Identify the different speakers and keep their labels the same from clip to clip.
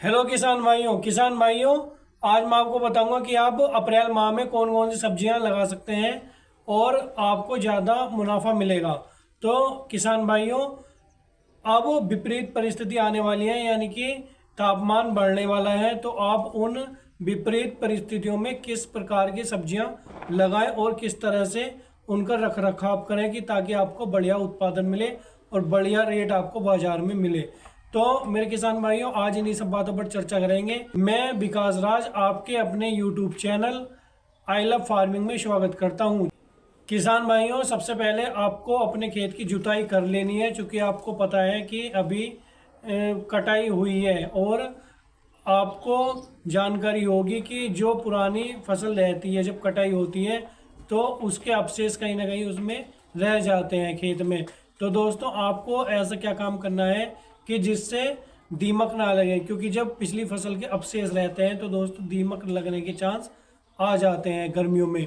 Speaker 1: Hello किसान भाइयों, आज मैं आपको बताऊंगा कि आप अप्रैल माह में कौन कौन सी सब्जियां लगा सकते हैं और आपको ज़्यादा मुनाफा मिलेगा। तो किसान भाइयों, अब विपरीत परिस्थिति आने वाली है, यानी कि तापमान बढ़ने वाला है। तो आप उन विपरीत परिस्थितियों में किस प्रकार की सब्जियां लगाएं और किस तरह से उनका रख रखाव करें कि ताकि आपको बढ़िया उत्पादन मिले और बढ़िया रेट आपको बाजार में मिले। तो मेरे किसान भाइयों, आज इन्हीं सब बातों पर चर्चा करेंगे। मैं विकास राज आपके अपने YouTube channel I love farming में स्वागत करता हूं। किसान भाइयों, सबसे पहले आपको अपने खेत की जुताई कर लेनी है, क्योंकि आपको पता है कि अभी कटाई हुई है और आपको जानकारी होगी कि जो पुरानी फसल रहती है जब कटाई होती है तो उसके अवशेष कहीं ना कहीं उसमें रह जाते हैं खेत में। तो दोस्तों, आपको ऐसा क्या काम करना है कि जिससे दीमक ना लगे, क्योंकि जब पिछली फसल के अवशेष रहते हैं तो दोस्तों दीमक लगने के चांस आ जाते हैं गर्मियों में।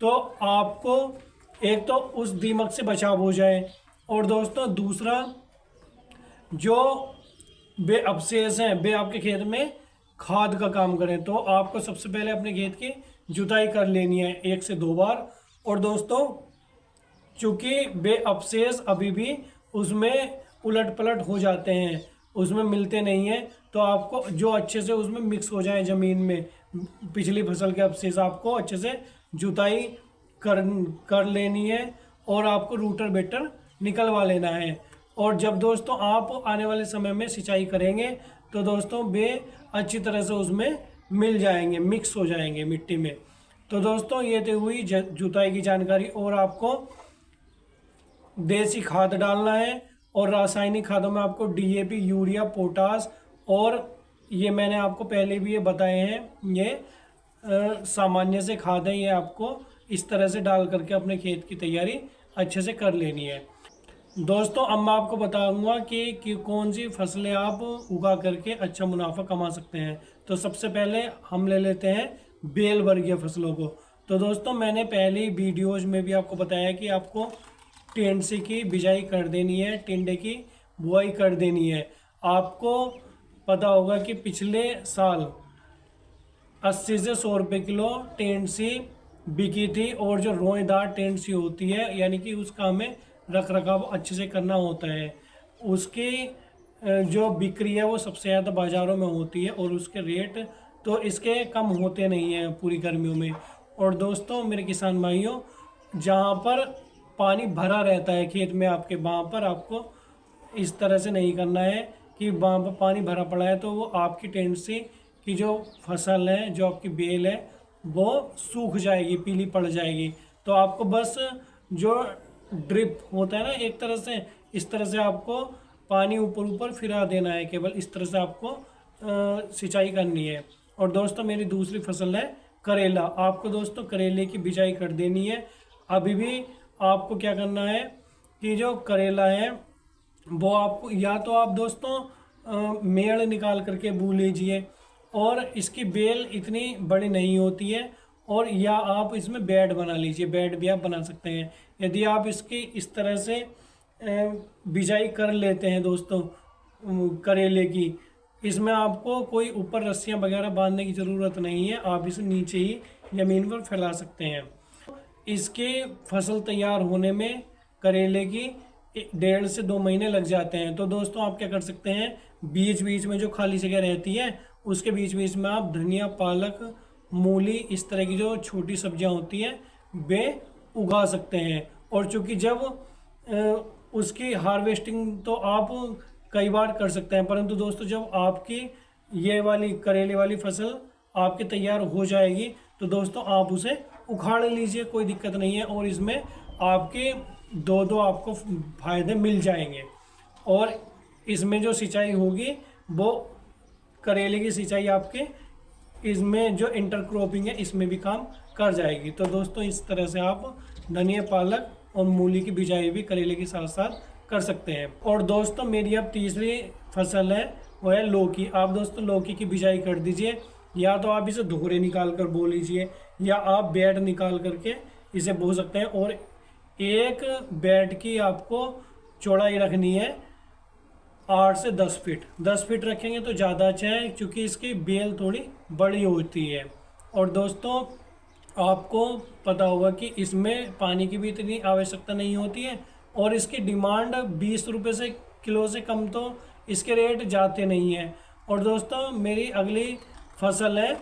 Speaker 1: तो आपको एक तो उस दीमक से बचाव हो जाए, और दोस्तों दूसरा, जो बे अवशेष हैं वे आपके खेत में खाद का काम करें। तो आपको सबसे पहले अपने खेत की जुताई कर लेनी है 1 से 2 बार। और दोस्तों, चूंकि वे अवशेष अभी भी उसमें उलट पलट हो जाते हैं, उसमें मिलते नहीं हैं, तो आपको जो अच्छे से उसमें मिक्स हो जाए ज़मीन में, पिछली फसल के अवशेष आपको अच्छे से जुताई कर लेनी है और आपको रूटर बेटर निकलवा लेना है। और जब दोस्तों आप आने वाले समय में सिंचाई करेंगे तो दोस्तों वे अच्छी तरह से उसमें मिल जाएंगे, मिक्स हो जाएंगे मिट्टी में। तो दोस्तों, ये तो हुई जुताई की जानकारी। और आपको देसी खाद डालना है, और रासायनिक खादों में आपको डीएपी, यूरिया, पोटास, और ये मैंने आपको पहले भी ये बताए हैं, ये सामान्य से खाद है, ये आपको इस तरह से डाल करके अपने खेत की तैयारी अच्छे से कर लेनी है। दोस्तों, अब मैं आपको बताऊंगा कि कौन सी फसलें आप उगा करके अच्छा मुनाफा कमा सकते हैं। तो सबसे पहले हम ले लेते हैं बेल वर्गीय फसलों को। तो दोस्तों, मैंने पहले वीडियोज में भी आपको बताया कि आपको टेंडे की बिजाई कर देनी है, टिंडे की बुआई कर देनी है। आपको पता होगा कि पिछले साल 80 से 100 रुपये किलो टेंडसी बिकी थी, और जो रोएदार टेंडसी होती है, यानी कि उसका हमें रख रखाव अच्छे से करना होता है, उसकी जो बिक्री है वो सबसे ज़्यादा बाज़ारों में होती है, और उसके रेट तो इसके कम होते नहीं हैं पूरी गर्मियों में। और दोस्तों मेरे किसान भाइयों, जहाँ पर पानी भरा रहता है खेत में आपके, वहाँ पर आपको इस तरह से नहीं करना है कि वहाँ पर पानी भरा पड़ा है तो वो आपकी टेंडसी की जो फसल है, जो आपकी बेल है, वो सूख जाएगी, पीली पड़ जाएगी। तो आपको बस जो ड्रिप होता है ना, एक तरह से इस तरह से आपको पानी ऊपर ऊपर फिरा देना है, केवल इस तरह से आपको सिंचाई करनी है। और दोस्तों, मेरी दूसरी फसल है करेला। आपको दोस्तों करेले की बिजाई कर देनी है। अभी भी आपको क्या करना है कि जो करेला है वो आपको, या तो आप दोस्तों मेड़ निकाल करके बो लीजिए, और इसकी बेल इतनी बड़ी नहीं होती है, और या आप इसमें बेड बना लीजिए, बेड भी आप बना सकते हैं। यदि आप इसकी इस तरह से बिजाई कर लेते हैं दोस्तों करेले की, इसमें आपको कोई ऊपर रस्सियां वगैरह बांधने की ज़रूरत नहीं है, आप इसे नीचे ही ज़मीन पर फैला सकते हैं। इसके फसल तैयार होने में करेले की 1.5 से 2 महीने लग जाते हैं। तो दोस्तों आप क्या कर सकते हैं, बीच बीच में जो खाली जगह रहती है उसके बीच बीच में आप धनिया, पालक, मूली, इस तरह की जो छोटी सब्जियां होती हैं वे उगा सकते हैं। और चूंकि जब उसकी हार्वेस्टिंग तो आप कई बार कर सकते हैं, परंतु दोस्तों जब आपकी ये वाली करेले वाली फसल आपके तैयार हो जाएगी तो दोस्तों आप उसे उखाड़ लीजिए, कोई दिक्कत नहीं है, और इसमें आपके दो आपको फायदे मिल जाएंगे। और इसमें जो सिंचाई होगी वो करेले की सिंचाई आपके इसमें जो इंटरक्रॉपिंग है इसमें भी काम कर जाएगी। तो दोस्तों इस तरह से आप धनिया, पालक और मूली की बिजाई भी करेले के साथ साथ कर सकते हैं। और दोस्तों मेरी अब तीसरी फसल है वो है लौकी। आप दोस्तों लौकी की बिजाई कर दीजिए, या तो आप इसे धोरे निकाल कर बो लीजिए, या आप बेड निकाल करके इसे बो सकते हैं। और एक बेड की आपको चौड़ाई रखनी है 8 से 10 फीट, 10 फीट रखेंगे तो ज़्यादा अच्छा है क्योंकि इसकी बेल थोड़ी बड़ी होती है। और दोस्तों आपको पता होगा कि इसमें पानी की भी इतनी आवश्यकता नहीं होती है और इसकी डिमांड 20 रुपये से किलो से कम तो इसके रेट जाते नहीं हैं। और दोस्तों मेरी अगली फसल है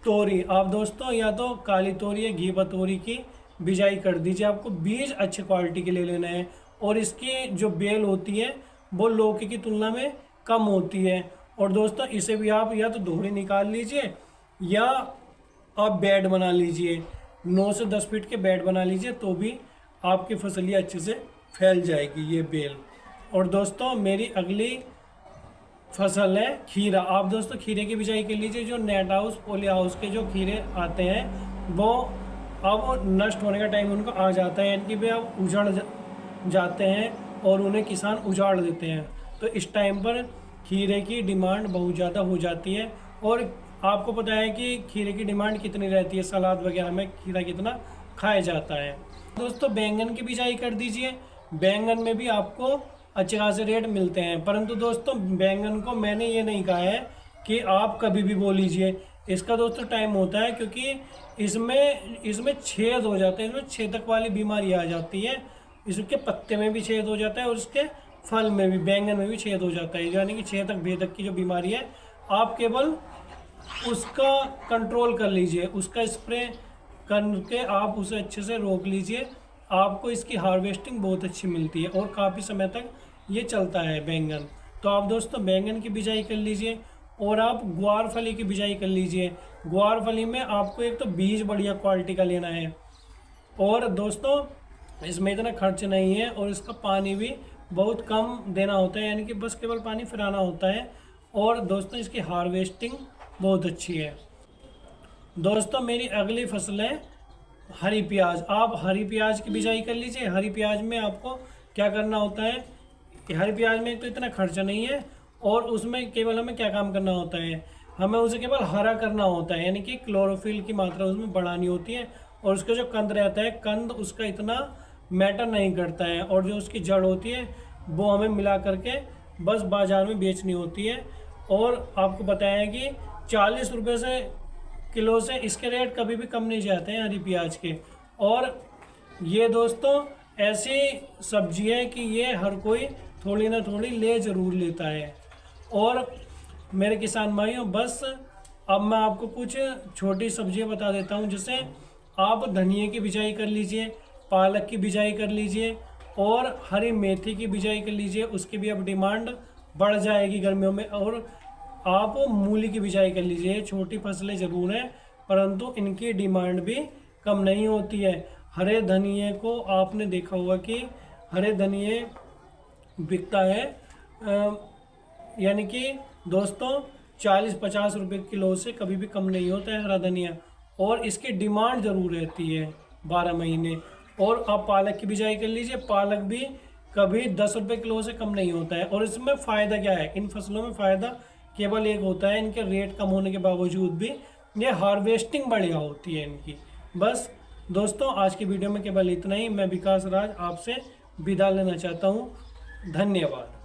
Speaker 1: तोरी। आप दोस्तों या तो काली तोरी या घी तोरी की बिजाई कर दीजिए। आपको बीज अच्छे क्वालिटी के ले लेना है और इसकी जो बेल होती है वो लौकी की तुलना में कम होती है। और दोस्तों इसे भी आप या तो धोड़ी निकाल लीजिए या आप बेड बना लीजिए, 9 से 10 फीट के बेड बना लीजिए तो भी आपकी फसलियाँ अच्छे से फैल जाएगी ये बेल। और दोस्तों मेरी अगली फसल है खीरा। आप दोस्तों खीरे की बिजाई कर लीजिए। जो नेट हाउस पॉली हाउस के जो खीरे आते हैं वो अब नष्ट होने का टाइम उनको आ जाता है, यानी कि वे अब उजड़ जाते हैं और उन्हें किसान उजाड़ देते हैं। तो इस टाइम पर खीरे की डिमांड बहुत ज़्यादा हो जाती है। और आपको पता है कि खीरे की डिमांड कितनी रहती है, सलाद वगैरह में खीरा कितना खाया जाता है। दोस्तों बैंगन की बिजाई कर दीजिए। बैंगन में भी आपको अच्छे खासे रेट मिलते हैं, परंतु दोस्तों बैंगन को मैंने ये नहीं कहा है कि आप कभी भी बो लीजिए। इसका दोस्तों टाइम होता है क्योंकि इसमें छेद हो जाते हैं, इसमें छेदक वाली बीमारी आ जाती है। इसके पत्ते में भी छेद हो जाता है और इसके फल में भी, बैंगन में भी छेद हो जाता है, यानी कि छेदक भेदक की जो बीमारी है। आप केवल उसका कंट्रोल कर लीजिए, उसका स्प्रे करके आप उसे अच्छे से रोक लीजिए। आपको इसकी हार्वेस्टिंग बहुत अच्छी मिलती है और काफ़ी समय तक ये चलता है बैंगन। तो आप दोस्तों बैंगन की बिजाई कर लीजिए और आप ग्वार फली की बिजाई कर लीजिए। ग्वार फली में आपको एक तो बीज बढ़िया क्वालिटी का लेना है और दोस्तों इसमें इतना खर्च नहीं है और इसका पानी भी बहुत कम देना होता है, यानी कि बस केवल पानी फिराना होता है। और दोस्तों इसकी हार्वेस्टिंग बहुत अच्छी है। दोस्तों मेरी अगली फसल है हरी प्याज। आप हरी प्याज की बिजाई कर लीजिए। हरी प्याज में आपको क्या करना होता है, हरी प्याज में तो इतना खर्चा नहीं है और उसमें केवल हमें क्या काम करना होता है, हमें उसे केवल हरा करना होता है, यानी कि क्लोरोफिल की मात्रा उसमें बढ़ानी होती है। और उसका जो कंद रहता है, कंद उसका इतना मैटर नहीं करता है और जो उसकी जड़ होती है वो हमें मिला करके बस बाज़ार में बेचनी होती है। और आपको बताया कि 40 रुपये से किलो से इसके रेट कभी भी कम नहीं जाते हैं हरी प्याज के। और ये दोस्तों ऐसी सब्जी है कि ये हर कोई थोड़ी ना थोड़ी ले ज़रूर लेता है। और मेरे किसान भाइयों बस अब मैं आपको कुछ छोटी सब्जियां बता देता हूं, जैसे आप धनिए की बिजाई कर लीजिए, पालक की बिजाई कर लीजिए और हरी मेथी की बिजाई कर लीजिए। उसकी भी अब डिमांड बढ़ जाएगी गर्मियों में। और आप मूली की बिजाई कर लीजिए। छोटी फसलें ज़रूर हैं परंतु इनकी डिमांड भी कम नहीं होती है। हरे धनिए को आपने देखा होगा कि हरे धनिए बिकता है यानी कि दोस्तों 40-50 रुपये किलो से कभी भी कम नहीं होता है हरा धनिया। और इसकी डिमांड ज़रूर रहती है 12 महीने। और आप पालक की बिजाई कर लीजिए। पालक भी कभी 10 रुपये किलो से कम नहीं होता है। और इसमें फ़ायदा क्या है, इन फसलों में फ़ायदा केवल एक होता है, इनके रेट कम होने के बावजूद भी ये हार्वेस्टिंग बढ़िया होती है इनकी। बस दोस्तों आज की वीडियो में केवल इतना ही। मैं विकास राज आपसे विदा लेना चाहता हूँ। धन्यवाद।